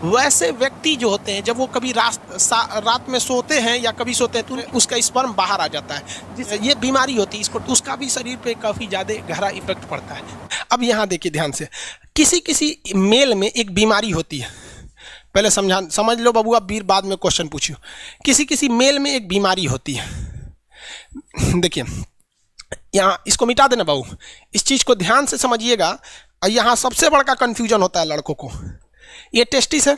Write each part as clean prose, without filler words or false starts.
वैसे व्यक्ति जो होते हैं जब वो कभी रात में सोते हैं या कभी सोते हैं तो उसका स्पर्म बाहर आ जाता है, जिससे ये बीमारी होती है, इसको उसका भी शरीर पे काफ़ी ज़्यादा गहरा इफेक्ट पड़ता है। अब यहाँ देखिए ध्यान से, किसी किसी मेल में एक बीमारी होती है, पहले समझ लो बबुआ, बीर बाद में क्वेश्चन पूछियो। किसी किसी मेल में एक बीमारी होती है, देखिए यहाँ इसको मिटा देना बाबू, इस चीज़ को ध्यान से समझिएगा। यहाँ सबसे बड़ा कंफ्यूजन होता है लड़कों को, ये टेस्टिस है,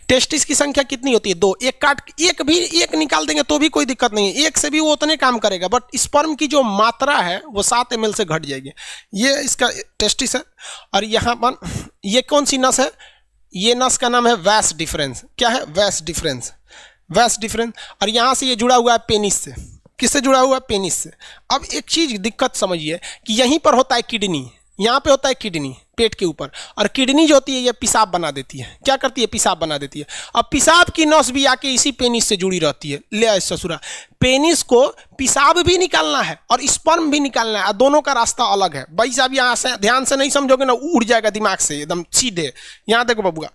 टेस्टिस की संख्या कितनी होती है? 2। एक निकाल देंगे तो भी कोई दिक्कत नहीं है, एक से भी वो उतने काम करेगा, बट स्पर्म की जो मात्रा है वो 7 ml से घट जाएगी। ये इसका टेस्टिस है। और यहाँ पर ये कौन सी नस है? ये नस का नाम है वैस डिफरेंस। क्या है? वैस डिफरेंस, वैस डिफरेंस। और यहाँ से ये जुड़ा हुआ है पेनिस से। किससे जुड़ा हुआ है? पेनिस से। अब एक चीज़ दिक्कत समझिए कि यहीं पर होता है किडनी, यहाँ पे होता है किडनी पेट के ऊपर, और किडनी जो होती है ये पेशाब बना देती है। क्या करती है? पेशाब बना देती है। अब पेशाब की नस भी आके इसी पेनिस से जुड़ी रहती है। ले आए ससुरा, पेनिस को पेशाब भी निकालना है और स्पर्म भी निकालना है, दोनों का रास्ता अलग है। भाई साहब यहाँ से ध्यान से नहीं समझोगे ना, उड़ जाएगा दिमाग से एकदम सीधे। यहाँ देखो बबुआ,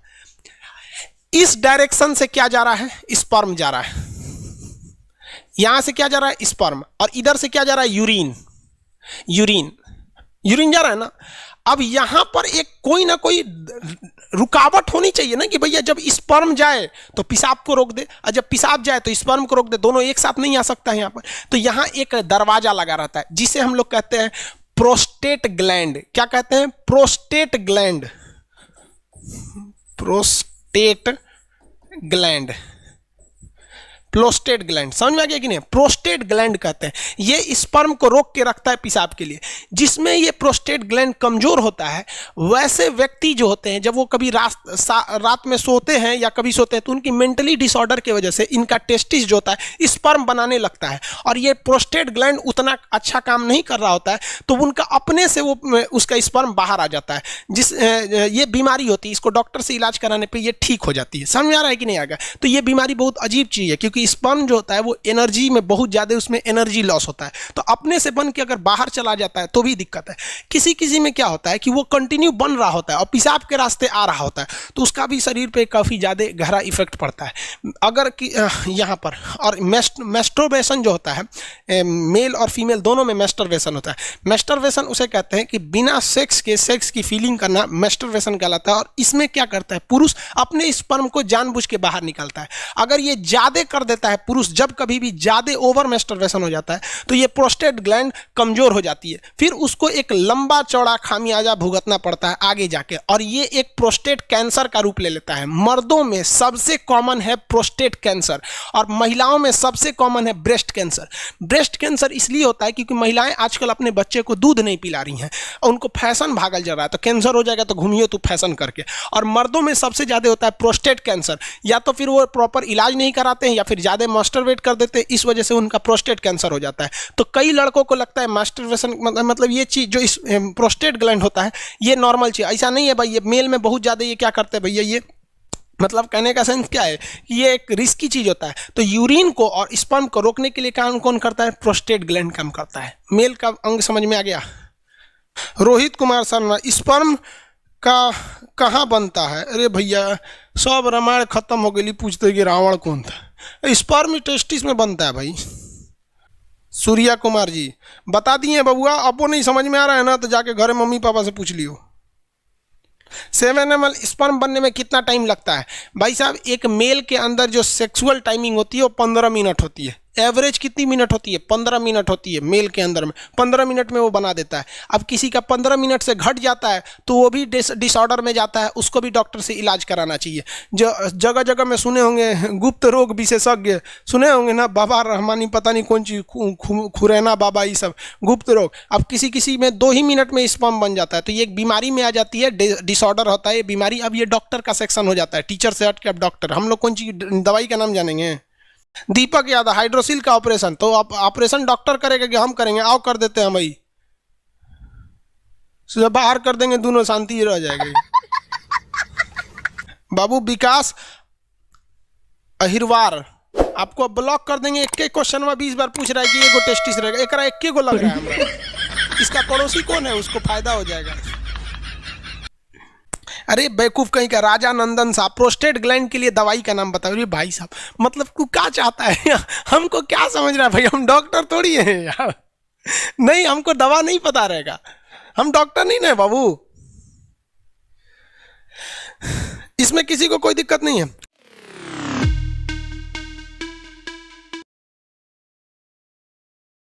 इस डायरेक्शन से क्या जा रहा है? स्पर्म जा रहा है। यहां से क्या जा रहा है? स्पर्म। और इधर से क्या जा रहा है? यूरिन। यूरिन जा रहा है ना। अब यहां पर एक कोई ना कोई रुकावट होनी चाहिए ना, कि भैया जब स्पर्म जाए तो पेशाब को रोक दे, और जब पेशाब जाए तो स्पर्म को रोक दे, दोनों एक साथ नहीं आ सकता है यहाँ पर। तो यहाँ एक दरवाजा लगा रहता है जिसे हम लोग कहते हैं प्रोस्टेट ग्लैंड। क्या कहते हैं? Prostate gland. Prostate gland, prostate gland, समझ में आ गया कि नहीं? प्रोस्टेट ग्लैंड कहते हैं, ये स्पर्म को रोक के रखता है पेशाब के लिए। जिसमें ये प्रोस्टेट ग्लैंड कमजोर होता है, वैसे व्यक्ति जो होते हैं जब वो कभी रात में सोते हैं या कभी सोते हैं तो उनकी मेंटली डिसऑर्डर की वजह से इनका टेस्टिस जो होता है स्पर्म बनाने लगता है, और ये प्रोस्टेट ग्लैंड उतना अच्छा काम नहीं कर रहा होता है, तो उनका अपने से वो उसका स्पर्म बाहर आ जाता है। ये बीमारी होती है, इसको डॉक्टर से इलाज कराने पर ये ठीक हो जाती है। समझ में आ रहा है कि नहीं? आएगा तो ये बीमारी बहुत अजीब चीज़ है, क्योंकि स्पर्म जो होता है वो एनर्जी में बहुत ज़्यादा, उसमें एनर्जी लॉस होता है, तो अपने से बन के अगर बाहर चला जाता है तो भी दिक्कत है। किसी किसी में क्या होता है कि वो कंटिन्यू बन रहा होता है और पेशाब के रास्ते आ रहा होता है, तो उसका भी शरीर पे काफ़ी ज़्यादा गहरा इफेक्ट पड़ता है। अगर कि यहाँ पर और मैस्टरबेशन जो होता है, मेल और फीमेल दोनों में मैस्टरबेशन होता है। मैस्टरबेशन उसे कहते हैं कि बिना सेक्स की फीलिंग करना मैस्टरबेशन कहलाता है। और इसमें क्या करता है? पुरुष अपने स्पर्म को जानबूझ के बाहर निकालता है। अगर ये ज़्यादा कर देता है पुरुष, जब कभी भी ज़्यादा ओवर मैस्टरबेशन हो जाता है तो ये प्रोस्टेट ग्लैंड कमजोर हो जाती है, फिर उसको एक लंबा चौड़ा खामियाजा भुगतना पड़ता है आगे जाके, और ये एक प्रोस्टेट कैंसर का रूप ले लेता है। मर्दों में सबसे कॉमन है प्रोस्टेट कैंसर, और महिलाओं में सबसे कॉमन है ब्रेस्ट कैंसर। ब्रेस्ट कैंसर इसलिए होता है क्योंकि महिलाएं आजकल अपने बच्चे को दूध नहीं पिला रही हैं, उनको फैशन भागल जा रहा है, तो कैंसर हो जाएगा तो घूमिए तू फैशन करके। और मर्दों में सबसे ज़्यादा होता है प्रोस्टेट कैंसर, या तो फिर वो प्रॉपर इलाज नहीं कराते हैं या फिर ज़्यादा मास्टरबेट कर देते हैं, इस वजह से उनका प्रोस्टेट कैंसर हो जाता है। तो कई लड़कों को लगता है मास्टरबेशन मतलब ये चीज़ जो इस प्रोस्टेट ग्लैंड होता है ये नॉर्मल चीज़, ऐसा नहीं है भाई। ये मेल में बहुत ज़्यादा ये क्या करते हैं भैया, ये मतलब कहने का सेंस क्या है कि ये एक रिस्की चीज़ होता है। तो यूरिन को और स्पर्म को रोकने के लिए काम कौन करता है? प्रोस्टेट ग्लैंड काम करता है। मेल का अंग समझ में आ गया? रोहित कुमार शर्मा, स्पर्म का कहाँ बनता है? अरे भैया सब रामायण खत्म हो गई, पूछते कि रावण कौन था? स्पर्म टेस्टिस में बनता है भाई। सूर्या कुमार जी बता दिए बबुआ, अब वो नहीं समझ में आ रहा है ना तो जाके घर मम्मी पापा से पूछ लियो। 7 ml स्पर्म बनने में कितना टाइम लगता है? भाई साहब एक मेल के अंदर जो सेक्सुअल टाइमिंग होती है वो 15 मिनट होती है। एवरेज कितनी मिनट होती है? 15 मिनट होती है मेल के अंदर में, 15 मिनट में वो बना देता है। अब किसी का 15 मिनट से घट जाता है तो वो भी डिसऑर्डर में जाता है, उसको भी डॉक्टर से इलाज कराना चाहिए। जो जगह जगह में सुने होंगे गुप्त रोग विशेषज्ञ सुने होंगे ना, बाबा रहमानी पता नहीं कौन चीज़ खुरैना बाबा, ये सब गुप्त रोग। अब किसी किसी में 2 ही मिनट में स्पर्म बन जाता है, तो ये एक बीमारी में आ जाती है, डिसऑर्डर होता है ये बीमारी। अब ये डॉक्टर का सेक्शन हो जाता है, टीचर से हट के अब डॉक्टर। हम लोग कौन चीज़ दवाई का नाम जानेंगे? दीपक यादव, हाइड्रोसिल का ऑपरेशन, तो आप ऑपरेशन डॉक्टर करेगा कि हम करेंगे? आओ कर देते हैं भाई, बाहर कर देंगे, दोनों शांति रह जाएगी। बाबू विकास अहिरवार, आपको ब्लॉक कर देंगे। एक क्वेश्चन में 20 बार पूछ रहा है कि एगो टेस्टिस रहेगा, एक गो लग रहा है हमरा। इसका पड़ोसी कौन है, उसको फायदा हो जाएगा। अरे बेवकूफ कहीं का, राजा नंदन साहब प्रोस्टेट ग्लैंड के लिए दवाई का नाम बताओ। अरे भाई साहब, मतलब तू क्या चाहता है? हमको क्या समझ रहा है भाई, हम डॉक्टर थोड़ी हैं यार। नहीं, हमको दवा नहीं पता रहेगा, हम डॉक्टर नहीं ना बाबू। इसमें किसी को कोई दिक्कत नहीं है।